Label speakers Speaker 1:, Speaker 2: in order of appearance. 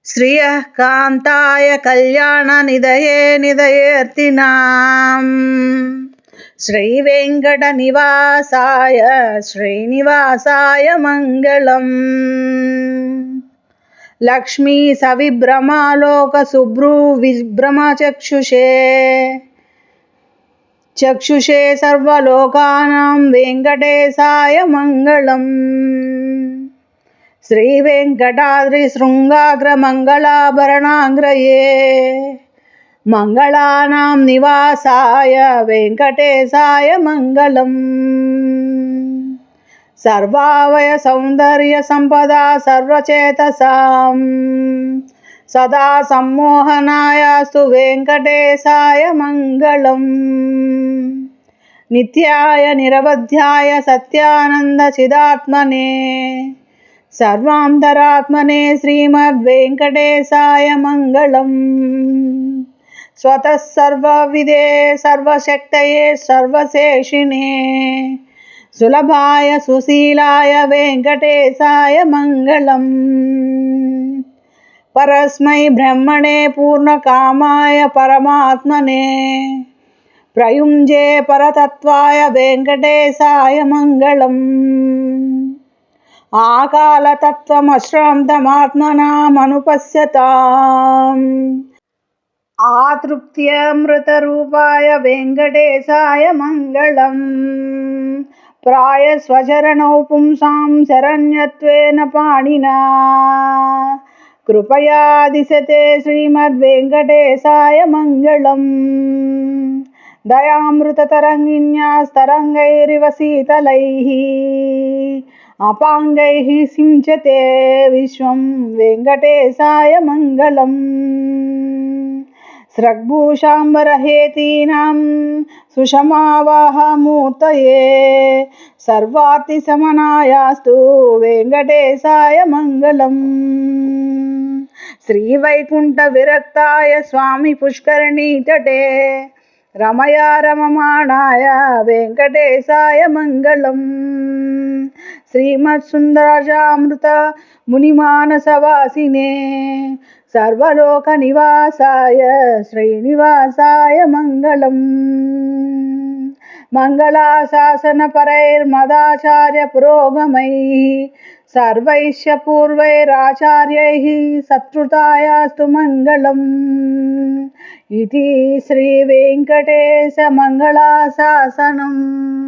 Speaker 1: శ్రియః కాంతాయ కళ్యాణ నిదయే నిదయేర్తినాం శ్రీవేంకట నివాసాయ శ్రీనివాసాయ మంగళం. లక్ష్మీ సవిభ్రమాలోక సుభ్రూ విభ్రమ చక్షుషే సర్వలోకానాం వెంకటేశాయ మంగళం. శ్రీవేంకటాద్రి శృంగాగ్ర మంగళాభరణాంగ్రయే మంగళానాం నివాసాయ వెంకటేశాయ మంగళం. సర్వావయ సౌందర్య సంపదా సర్వచేతసాం సదా సమ్మోహనాయాస్తు వెంకటేశాయ మంగళం. నిత్యాయ నిరవధ్యాయ సత్యానంద చిదాత్మనే సర్వాంతరాత్మనే శ్రీమద్వేంకటేశాయ మంగళం. స్వతః సర్వవిదే సర్వశక్తయే సర్వశేషిణే సులభాయ సుశీలాయ వెంకటేశాయ మంగళం. పరస్మై బ్రహ్మణే పూర్ణకామాయ పరమాత్మనే ప్రయుంజే పరతత్వాయ వెంకటేశాయ మంగళం. ఆకాలతత్వమశ్రాంతమాత్మనామనుపశ్యతాం ఆతృప్త్యమృతరూపాయ వెంకటేశాయ మంగళం. ప్రాయస్వచరణౌ పుంసాం శరణ్యత్వేన పాణినా కృపయా దిశతే శ్రీమద్వేంకటేశాయ మంగళం. దయామృతతరంగిణ్యాస్తరంగైరివ శీతలైః అపాంగైః సించతే విశ్వం వెంకటేశాయ మంగళం. స్రగ్భూషాంబరహేతీనాం సుషమావాహమూర్తయే సర్వార్తిశమనాయాస్తు వెంకటేశాయ మంగళం. శ్రీవైకుంఠ విరక్తాయ స్వామి పుష్కరిణీ తటే రమయా రమమాణాయ వెంకటేశాయ మంగళం. శ్రీమత్సుందరాజామృత మునిమానసవాసినే సర్వలోక నివాసాయ శ్రీనివాసాయ మంగళం. మంగళాశాసన పరైర్మదాచార్య పురోగమైః సర్వైశ్చ పూర్వైరాచార్యైః సత్కృతాయాస్తు మంగళం. ఇతి శ్రీ వెంకటేశ మంగళాశాసనం.